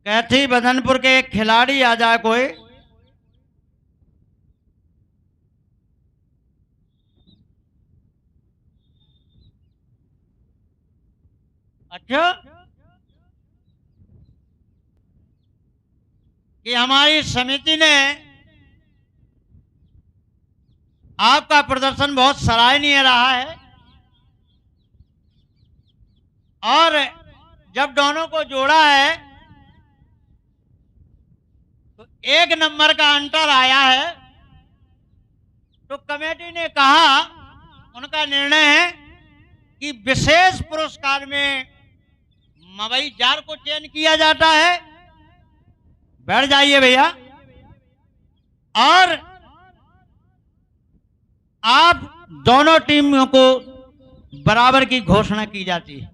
कैथी बदनपुर के एक खिलाड़ी आ जाए कोई। अच्छा, कि हमारी समिति ने आपका प्रदर्शन बहुत सराहनीय रहा है और जब दोनों को जोड़ा है तो 1 नंबर का अंतर आया है। तो कमेटी ने कहा, उनका निर्णय है कि विशेष पुरस्कार में मवई जार को चयन किया जाता है। बैठ जाइए भैया। और आप दोनों टीमों को बराबर की घोषणा की जाती है।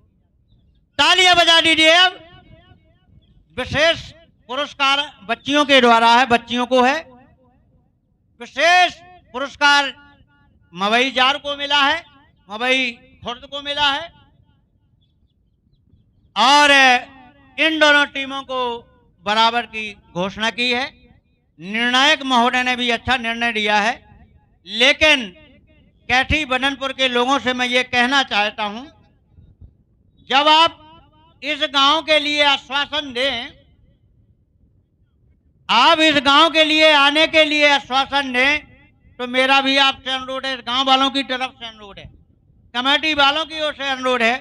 तालियां बजा दीजिए। अब विशेष पुरस्कार बच्चियों के द्वारा है, बच्चियों को है। विशेष पुरस्कार मवई जार को मिला है, मवई खुर्द को मिला है। और इन दोनों टीमों को बराबर की घोषणा की है। निर्णायक महोदय ने भी अच्छा निर्णय दिया है। लेकिन कैथी बदनपुर के लोगों से मैं ये कहना चाहता हूं, जब आप इस गांव के लिए आश्वासन दें, आप इस गांव के लिए आने के लिए आश्वासन दें, तो मेरा भी आपसे अनुरोध है, गांव वालों की तरफ से अनुरोध है, कमेटी वालों की ओर से अनुरोध है,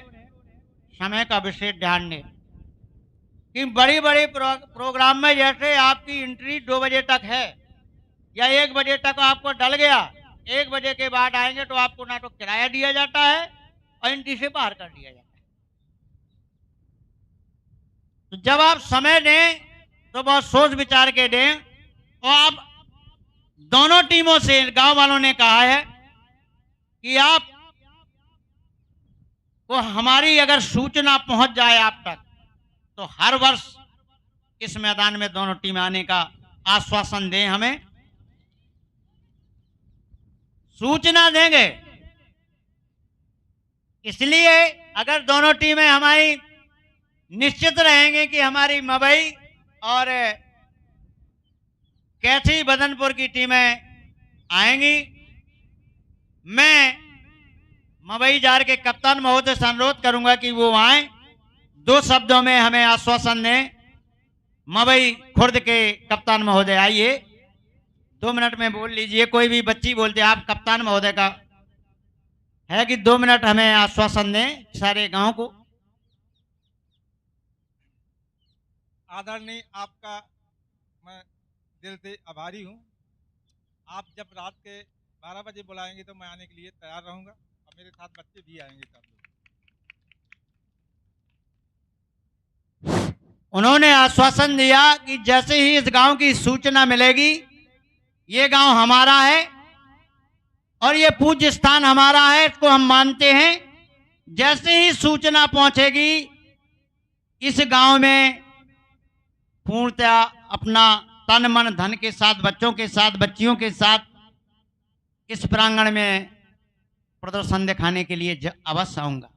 समय का विशेष ध्यान दें। कि बड़ी बड़ी प्रोग्राम में जैसे आपकी एंट्री 2 बजे तक है या 1 बजे तक आपको डल गया, 1 बजे के बाद आएंगे तो आपको ना तो किराया दिया जाता है और एंट्री से बाहर कर दिया जाता है। तो जब आप समय दें तो बहुत सोच विचार के दें। और आप दोनों टीमों से गांव वालों ने कहा है कि आप को हमारी अगर सूचना पहुंच जाए आप तक, तो हर वर्ष इस मैदान में दोनों टीम आने का आश्वासन दें, हमें सूचना देंगे। इसलिए अगर दोनों टीमें हमारी निश्चित रहेंगे कि हमारी मवई और कैथी बदनपुर की टीमें आएंगी, मैं मवई जार के कप्तान महोदय से अनुरोध करूंगा कि वो आए, 2 शब्दों में हमें आश्वासन दें। मवई खुर्द के कप्तान महोदय आइए, 2 मिनट में बोल लीजिए। कोई भी बच्ची बोलते, आप कप्तान महोदय का है कि 2 मिनट हमें आश्वासन दें सारे गांव को। आदरणीय, आपका मैं दिल से आभारी हूं। आप जब रात के 12 बजे बुलाएंगे तो मैं आने के लिए तैयार रहूंगा और मेरे साथ बच्चे भी आएंगे सब लोग। उन्होंने आश्वासन दिया कि जैसे ही इस गांव की सूचना मिलेगी, ये गांव हमारा है और ये पूज्य स्थान हमारा है, इसको हम मानते हैं। जैसे ही सूचना पहुंचेगी, इस गांव में पूर्णतया अपना तन मन धन के साथ, बच्चों के साथ, बच्चियों के साथ इस प्रांगण में प्रदर्शन दिखाने के लिए अवश्य आऊंगा।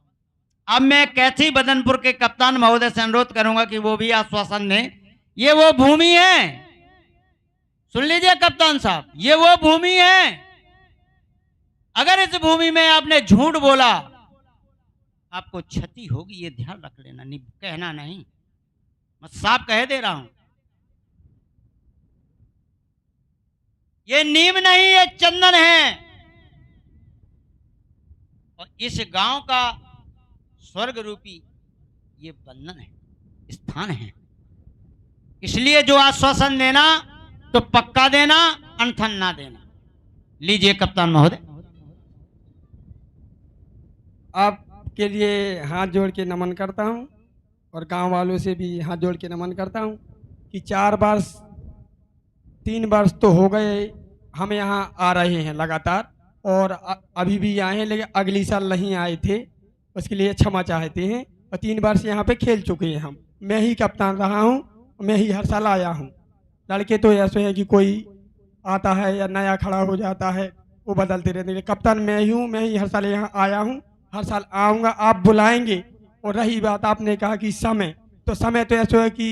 अब मैं कैथी बदनपुर के कप्तान महोदय से अनुरोध करूंगा कि वो भी आश्वासन दें। ये वो भूमि है, सुन लीजिए कप्तान साहब, ये वो भूमि है। अगर इस भूमि में आपने झूठ बोला, आपको क्षति होगी, ये ध्यान रख लेना, नहीं कहना नहीं, मैं साफ कह दे रहा हूं। ये नीम नहीं, ये चंदन है और इस गांव का स्वर्ग रूपी ये बंधन है, स्थान है। इसलिए जो आश्वासन देना तो पक्का देना, अनथन ना देना। लीजिए कप्तान महोदय। आपके लिए हाथ जोड़ के नमन करता हूं और गांव वालों से भी हाथ जोड़ के नमन करता हूं कि 4 वर्ष 3 वर्ष तो हो गए हम यहां आ रहे हैं लगातार, और अभी भी आए हैं, लेकिन अगली साल नहीं आए थे, उसके लिए क्षमा चाहते हैं। और 3 वर्ष यहाँ पे खेल चुके हैं हम, मैं ही कप्तान रहा हूँ, मैं ही हर साल आया हूँ। लड़के तो ऐसे हैं कि कोई आता है या नया खड़ा हो जाता है, वो बदलते रहते हैं। कप्तान मैं ही हूँ, मैं ही हर साल यहाँ आया हूँ, हर साल आऊँगा, आप बुलाएंगे। और रही बात आपने कहा कि समय, तो समय तो ऐसा है कि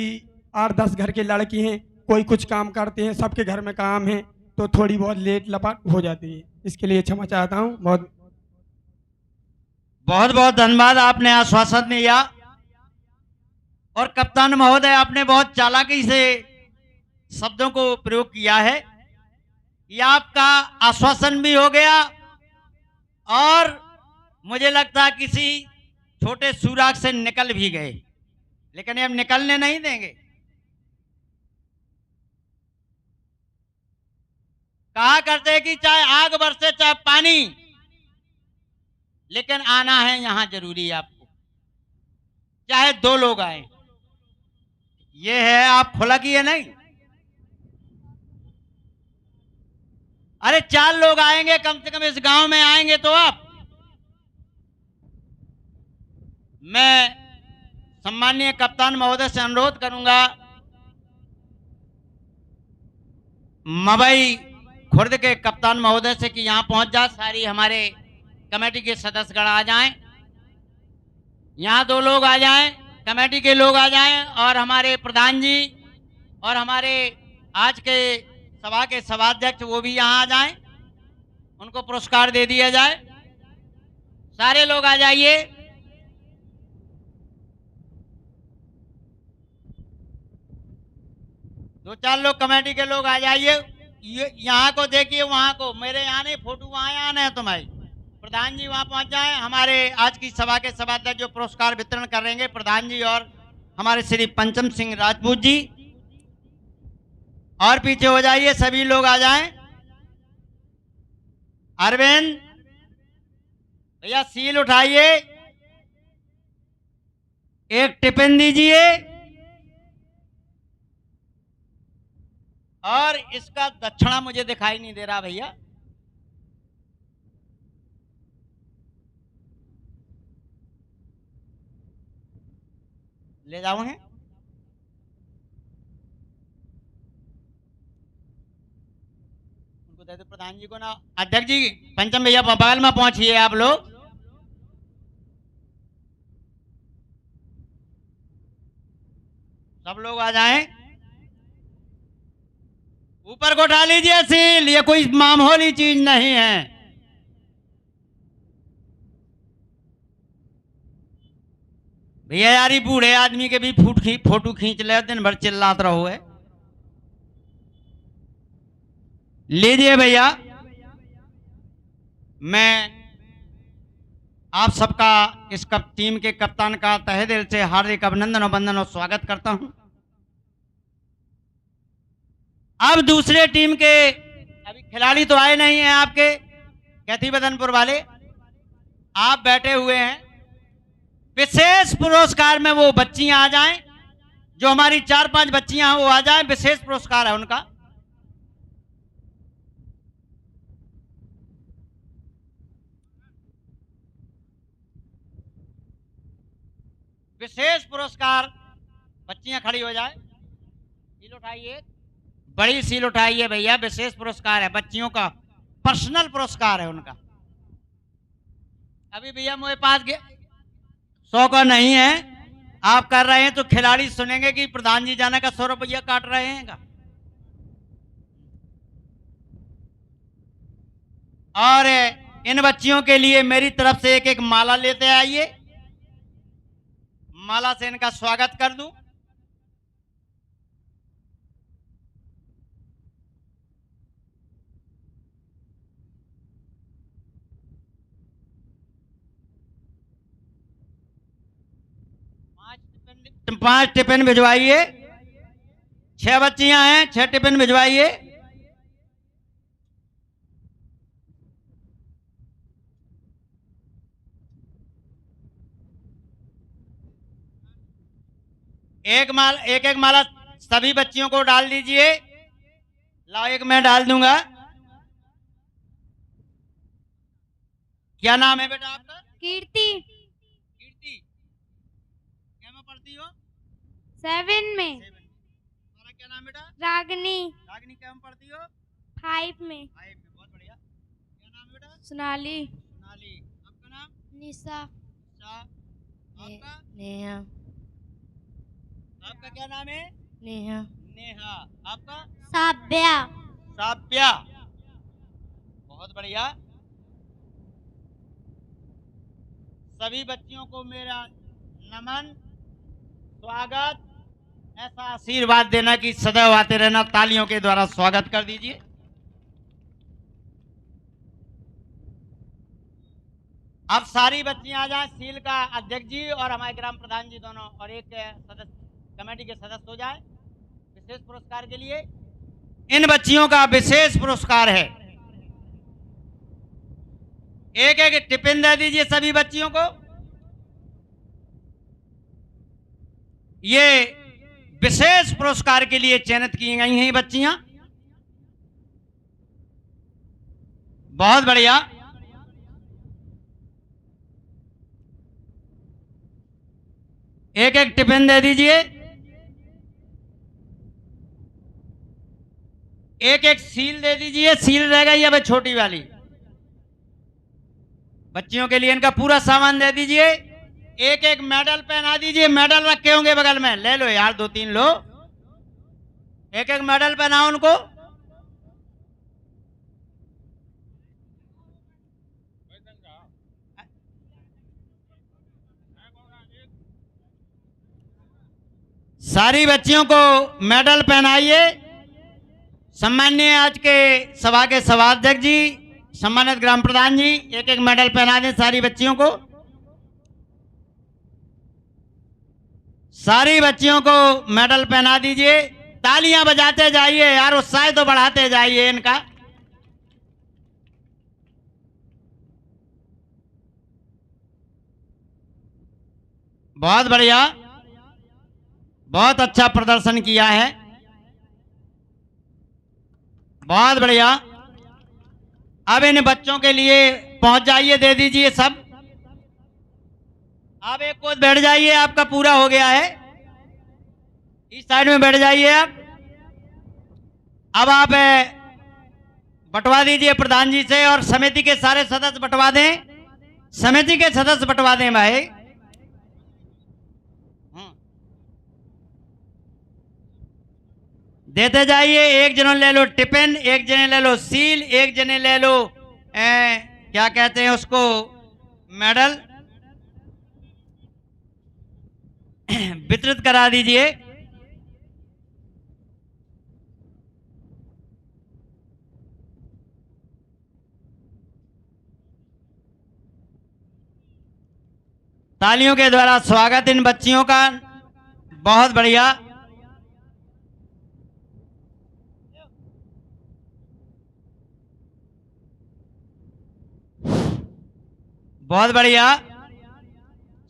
8-10 घर के लड़की हैं, कोई कुछ काम करते हैं, सबके घर में काम है, तो थोड़ी बहुत लेट लपट हो जाती है। इसके लिए क्षमा चाहता हूँ। बहुत बहुत बहुत धन्यवाद, आपने आश्वासन दिया। और कप्तान महोदय, आपने बहुत चालाकी से शब्दों को प्रयोग किया है। यह आपका आश्वासन भी हो गया और मुझे लगता है किसी छोटे सुराग से निकल भी गए, लेकिन अब निकलने नहीं देंगे। कहा करते हैं कि चाहे आग बरसे चाहे पानी, लेकिन आना है यहां जरूरी है आपको, चाहे 2 लोग आए। ये है, आप खुला किए नहीं। अरे 4 लोग आएंगे कम से कम इस गांव में आएंगे तो आप। मैं सम्माननीय कप्तान महोदय से अनुरोध करूंगा, मवई खुर्द के कप्तान महोदय से कि यहां पहुंच जा, सारी हमारे कमेटी के सदस्यगण आ जाएं, यहां 2 लोग आ जाएं, कमेटी के लोग आ जाएं, और हमारे प्रधान जी और हमारे आज के सभा के सभाध्यक्ष वो भी यहां आ जाएं, उनको पुरस्कार दे दिया जाए। सारे लोग आ जाइए। दो चार लोग कमेटी के लोग आ जाइए। यहाँ को देखिए, वहां को, मेरे यहाँ नहीं, फोटो वहां आना है तुम्हारी। प्रधान जी वहां पहुंच जाए। हमारे आज की सभा के सभाध्यक्ष जो पुरस्कार वितरण करेंगे, प्रधान जी और हमारे श्री पंचम सिंह राजपूत जी, और पीछे हो जाइए, सभी लोग आ जाएं। अरविंद भैया सील उठाइए, एक टिफिन दीजिए, और इसका दक्षिणा मुझे दिखाई नहीं दे रहा भैया। ले जाओ हैं। उनको दे दो प्रधान जी को ना। अध्यक्ष जी, पंचम भैया बगल में पहुंचिए आप लोग। सब लोग आ जाएं। ऊपर को उठा लीजिए सील, ये कोई मामूली चीज नहीं है। भैया यार, ये बूढ़े आदमी के भी फोटो खींच ले, दिन भर चिल्लाते रहो है। लीजिए भैया। मैं आप सबका, इस टीम के कप्तान का तहे दिल से हार्दिक अभिनंदन और वंदन और स्वागत करता हूं। अब दूसरे टीम के अभी खिलाड़ी तो आए नहीं हैं, आपके कैथी बदनपुर वाले आप बैठे हुए हैं। विशेष पुरस्कार में वो बच्चियां आ जाएं, जो हमारी 4-5 बच्चियां हैं वो आ जाएं, विशेष पुरस्कार है उनका। विशेष पुरस्कार, बच्चियां खड़ी हो जाए। सील उठाइए, बड़ी सील उठाइए भैया, विशेष पुरस्कार है बच्चियों का, पर्सनल पुरस्कार है उनका। अभी भैया मेरे पास 100 का नहीं है, आप कर रहे हैं तो खिलाड़ी सुनेंगे कि प्रधान जी जाने का 100 रुपया काट रहे हैं। और इन बच्चियों के लिए मेरी तरफ से एक एक माला लेते आइए, माला से इनका स्वागत कर दूं। पांच टिफिन भिजवाइए। 6 बच्चियां हैं, 6 टिफिन भिजवाइए। एक एक माला सभी बच्चियों को डाल दीजिए। लाओ, एक मैं डाल दूंगा। क्या नाम है बेटा आपका? कीर्ति। कीर्ति, क्या में पढ़ती हो? 7 में। तुम्हारा क्या नाम बेटा? रागनी। रागनी, क्या में पढ़ती हो? 5 में। 5 में, बहुत बढ़िया। क्या नाम है बेटा? सोनाली। सोनाली। आपका नाम? निशा। निशा। आपका? नेहा। आपका क्या नाम है? नेहा। नेहा। आपका? साव्या। साव्या। बहुत बढ़िया। सभी बच्चियों को मेरा नमन, स्वागत, ऐसा आशीर्वाद देना कि सदैव आते रहना। तालियों के द्वारा स्वागत कर दीजिए। अब सारी बच्चियां आ जाएं। सील का अध्यक्ष जी और हमारे ग्राम प्रधान जी दोनों और एक सदस्य कमेटी के सदस्य हो जाए विशेष पुरस्कार के लिए। इन बच्चियों का विशेष पुरस्कार है। एक एक टिफिन दे दीजिए सभी बच्चियों को। ये विशेष पुरस्कार के लिए चयनित की गई हैं बच्चियां। बहुत बढ़िया। एक एक टिफिन दे दीजिए। एक एक सील दे दीजिए। सील रह गई अब छोटी वाली। बच्चियों के लिए इनका पूरा सामान दे दीजिए। एक एक मेडल पहना दीजिए। मेडल रखे होंगे बगल में, ले लो यार, 2-3 लो। एक एक मेडल पहनाओ उनको। सारी बच्चियों को मेडल पहनाइए। सम्माननीय आज के सभा के सभाध्यक्ष जी, सम्मानित ग्राम प्रधान जी, एक एक मेडल पहना दें सारी बच्चियों को। सारी बच्चियों को मेडल पहना दीजिए। तालियां बजाते जाइए यार, उत्साह तो बढ़ाते जाइए इनका। बहुत बढ़िया, बहुत अच्छा प्रदर्शन किया है। बहुत बढ़िया। अब इन बच्चों के लिए पहुंच जाइए, दे दीजिए सब। आप एक कोच बैठ जाइए, आपका पूरा हो गया है। इस साइड में बैठ जाइए आप। अब आप बंटवा दीजिए प्रधान जी से, और समिति के सारे सदस्य बंटवा दें। समिति के सदस्य बंटवा दें भाई। देते जाइए। एक जने ले लो टिफिन, एक जने ले लो सील, एक जने ले लो क्या कहते हैं उसको, मेडल वितरित करा दीजिए। तालियों के द्वारा स्वागत इन बच्चियों का। बहुत बढ़िया। बहुत बढ़िया।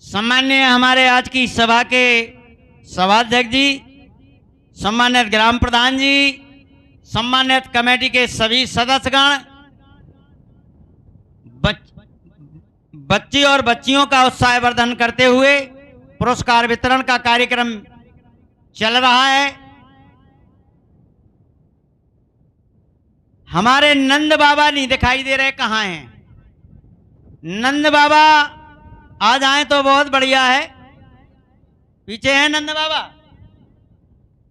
सम्माननीय हमारे आज की सभा के सभाध्यक्ष जी, सम्मानित ग्राम प्रधान जी, सम्मानित कमेटी के सभी सदस्यगण, बच्ची और बच्चियों का उत्साहवर्धन करते हुए पुरस्कार वितरण का कार्यक्रम चल रहा है। हमारे नंद बाबा नहीं दिखाई दे रहे, कहाँ हैं? नंद बाबा आ जाएं तो बहुत बढ़िया है। पीछे हैं नंद बाबा?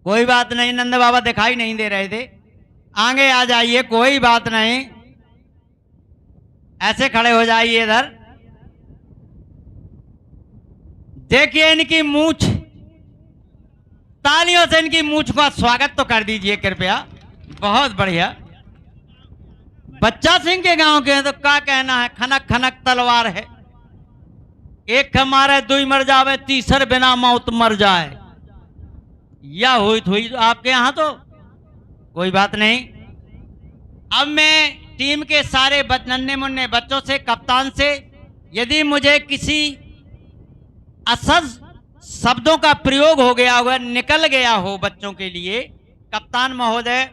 कोई बात नहीं, नंद बाबा दिखाई नहीं दे रहे थे। आगे आ जाइए, कोई बात नहीं, ऐसे खड़े हो जाइए इधर। देखिए इनकी मूछ, तालियों से इनकी मूछ का स्वागत तो कर दीजिए कृपया। बहुत बढ़िया। बच्चा सिंह के गांव के हैं तो क्या कहना है, खनक खनक तलवार है। एक हमारे दुई मर जावे, तीसर बिना मौत मर जाए। या हुई आपके यहां तो कोई बात नहीं। अब मैं टीम के सारे नन्हे मुन्ने बच्चों से, कप्तान से, यदि मुझे किसी असज शब्दों का प्रयोग हो गया हुआ, निकल गया हो बच्चों के लिए, कप्तान महोदय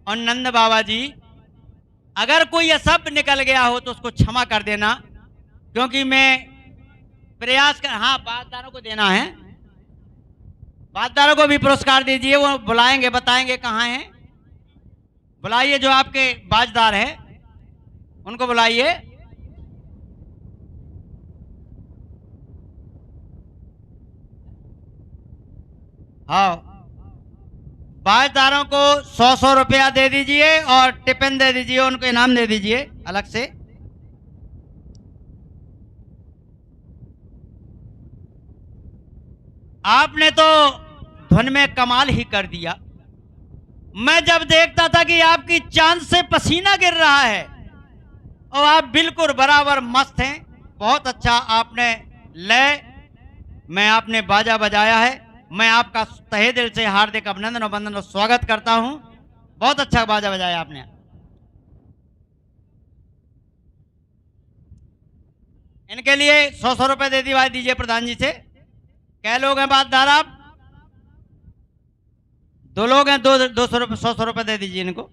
और नंद बाबा जी, अगर कोई अशब्द निकल गया हो तो उसको क्षमा कर देना, क्योंकि मैं प्रयास कर। हाँ, बातदारों को देना है। बातदारों को भी पुरस्कार दीजिए, वो बुलाएंगे, बताएंगे कहाँ हैं। बुलाइए जो आपके बाजदार हैं उनको बुलाइए। हाँ, बाजदारों को 100 रुपया दे दीजिए और टिफिन दे दीजिए, उनको इनाम दे दीजिए अलग से। आपने तो धुन में कमाल ही कर दिया। मैं जब देखता था कि आपकी चांद से पसीना गिर रहा है और आप बिल्कुल बराबर मस्त हैं। बहुत अच्छा आपने लय में आपने बाजा बजाया है। मैं आपका तहे दिल से हार्दिक अभिनंदन और वंदन और स्वागत करता हूं। बहुत अच्छा बाजा बजाया आपने। इनके लिए 100 रुपए दे दीजिए प्रधान जी से। क्या लोग हैं बातदार आप? 2 लोग हैं, 200 रुपए 100 रुपए दे दीजिए इनको।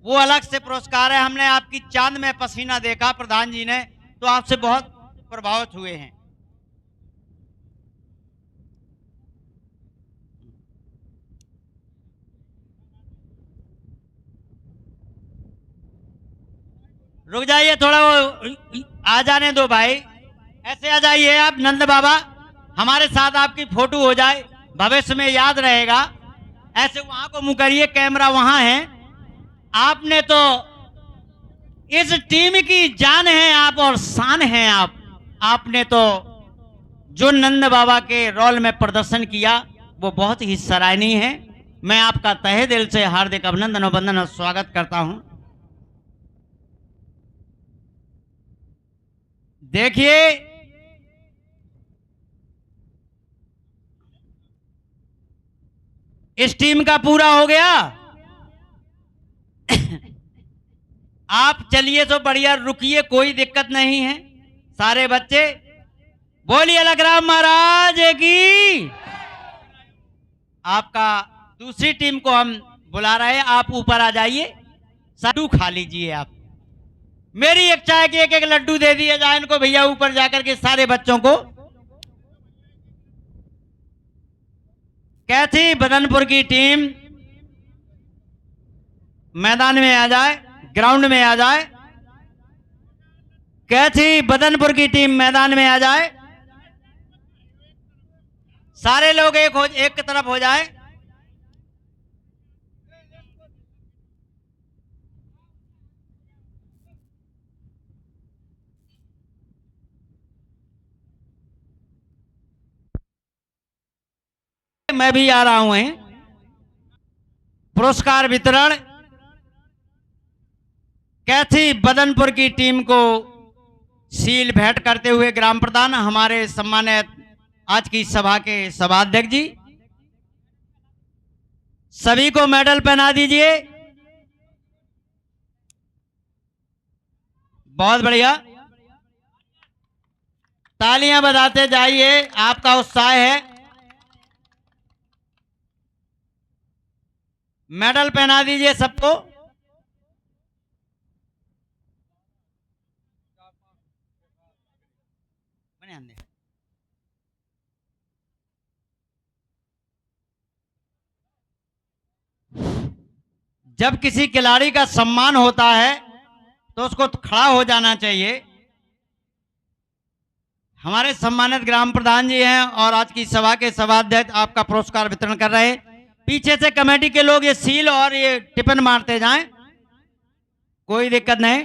वो अलग से पुरस्कार है। हमने आपकी चांद में पसीना देखा प्रधान जी ने, तो आपसे बहुत प्रभावित हुए हैं। रुक जाइए थोड़ा, वो आ जाने दो भाई। ऐसे आ जाइए आप नंद बाबा, हमारे साथ आपकी फोटो हो जाए, भविष्य में याद रहेगा। ऐसे वहां को मुंह करिए, कैमरा वहां है। आपने तो इस टीम की जान है आप और शान हैं आप। आपने तो जो नंद बाबा के रोल में प्रदर्शन किया वो बहुत ही सराहनीय है। मैं आपका तहे दिल से हार्दिक अभिनंदन और वंदन और स्वागत करता हूं। देखिए, इस टीम का पूरा हो गया। आप चलिए तो बढ़िया, रुकिए, कोई दिक्कत नहीं है। सारे बच्चे बोलिए अलगराम महाराज की। आपका दूसरी टीम को हम बुला रहे हैं, आप ऊपर आ जाइए, लड्डू खा लीजिए आप। मेरी इच्छा है कि एक एक लड्डू दे दिए जाए इनको भैया, ऊपर जाकर के सारे बच्चों को। कैथी बदनपुर की टीम मैदान में आ जाए, ग्राउंड में आ जाए। कैथी बदनपुर की टीम मैदान में आ जाए। सारे लोग एक तरफ हो जाए। मैं भी आ रहा हूं। पुरस्कार वितरण कैथी बदनपुर की टीम को सील भेंट करते हुए ग्राम प्रधान, हमारे सम्मानित आज की सभा के सभाध्यक्ष जी, सभी को मेडल पहना दीजिए। बहुत बढ़िया, तालियां बजाते जाइए, आपका उत्साह है। मेडल पहना दीजिए सबको। जब किसी खिलाड़ी का सम्मान होता है तो उसको खड़ा हो जाना चाहिए। हमारे सम्मानित ग्राम प्रधान जी हैं और आज की सभा के सभाध्यक्ष आपका पुरस्कार वितरण कर रहे हैं। पीछे से कमेटी के लोग ये सील और ये टिफिन मारते जाएं, कोई दिक्कत नहीं।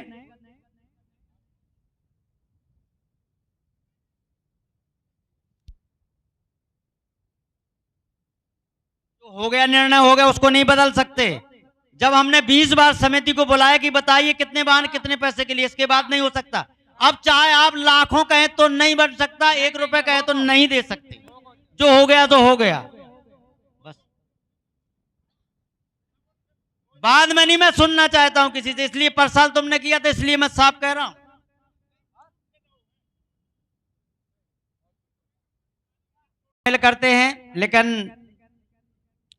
तो हो गया, निर्णय हो गया, उसको नहीं बदल सकते। जब हमने 20 बार समिति को बुलाया कि बताइए कितने बार कितने पैसे के लिए, इसके बाद नहीं हो सकता। अब चाहे आप लाखों कहें तो नहीं बढ़ सकता, 1 रुपए कहें तो नहीं दे सकते। जो हो गया तो हो गया, बस। बाद में नहीं मैं सुनना चाहता हूं किसी से, इसलिए पर साल तुमने किया था इसलिए मैं साफ कह रहा हूं। करते हैं, लेकिन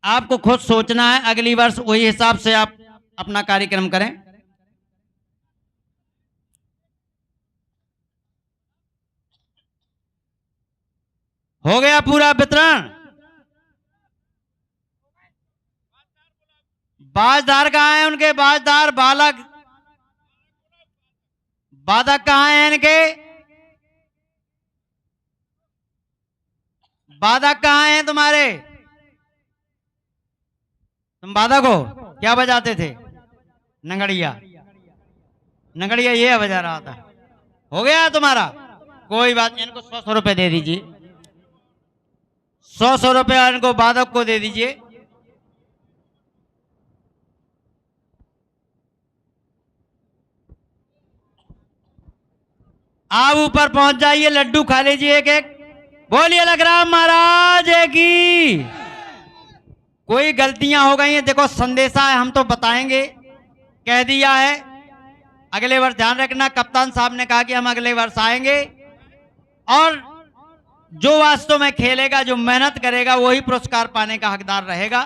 आपको खुद सोचना है, अगली वर्ष वही हिसाब से आप अपना कार्यक्रम करें। हो गया पूरा वितरण। बाजदार कहाँ हैं उनके? बाजदार बालक बाधक कहाँ हैं इनके? बाधक कहाँ हैं तुम्हारे? तुम बाधक हो? क्या बजाते थे? नंगड़िया। नंगड़िया ये बजा रहा था। हो गया तुम्हारा? कोई बात नहीं, इनको 100 रुपए दे दीजिए। 100 रुपए इनको बाधक को दे दीजिए। आप ऊपर पहुंच जाइए, लड्डू खा लीजिए एक एक। बोलिए लखराम महाराज की। कोई गलतियां हो गई हैं, देखो संदेशा है, हम तो बताएंगे, कह दिया है। अगले वर्ष ध्यान रखना, कप्तान साहब ने कहा कि हम अगले वर्ष आएंगे, और जो वास्तव में खेलेगा, जो मेहनत करेगा, वही पुरस्कार पाने का हकदार रहेगा।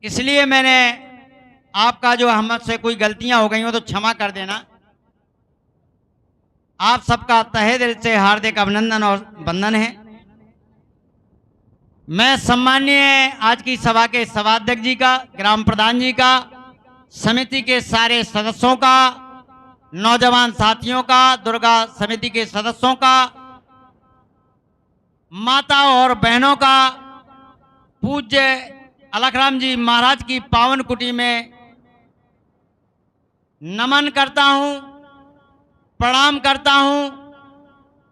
इसलिए मैंने आपका जो हमसे कोई गलतियां हो गई हो तो क्षमा कर देना। आप सबका तहे दिल से हार्दिक अभिनंदन और वंदन है। मैं सम्मानीय आज की सभा के सभाध्यक्ष जी का, ग्राम प्रधान जी का, समिति के सारे सदस्यों का, नौजवान साथियों का, दुर्गा समिति के सदस्यों का, माता और बहनों का, पूज्य अलखराम जी महाराज की पावन कुटी में नमन करता हूं, प्रणाम करता हूं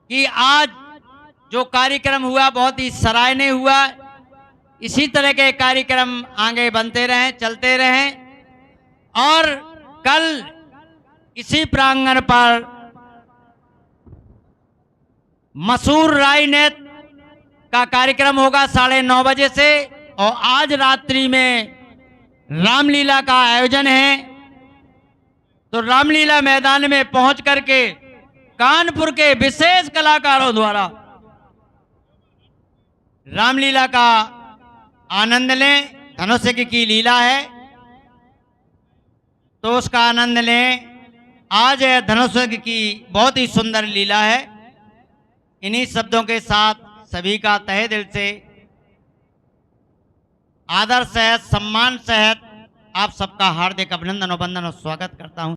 कि आज जो कार्यक्रम हुआ बहुत ही सराहनीय हुआ। इसी तरह के कार्यक्रम आगे बनते रहें, चलते रहें, और कल इसी प्रांगण पर मसूर राय नेत का कार्यक्रम होगा 9:30 बजे से, और आज रात्रि में रामलीला का आयोजन है। तो रामलीला मैदान में पहुंच करके कानपुर के विशेष कलाकारों द्वारा रामलीला का आनंद लें। धनुष की लीला है तो उसका आनंद लें। आज धनुष की बहुत ही सुंदर लीला है। इन्हीं शब्दों के साथ सभी का तहे दिल से आदर सहित, सम्मान सहित आप सबका हार्दिक अभिनंदन और वंदन और स्वागत करता हूं।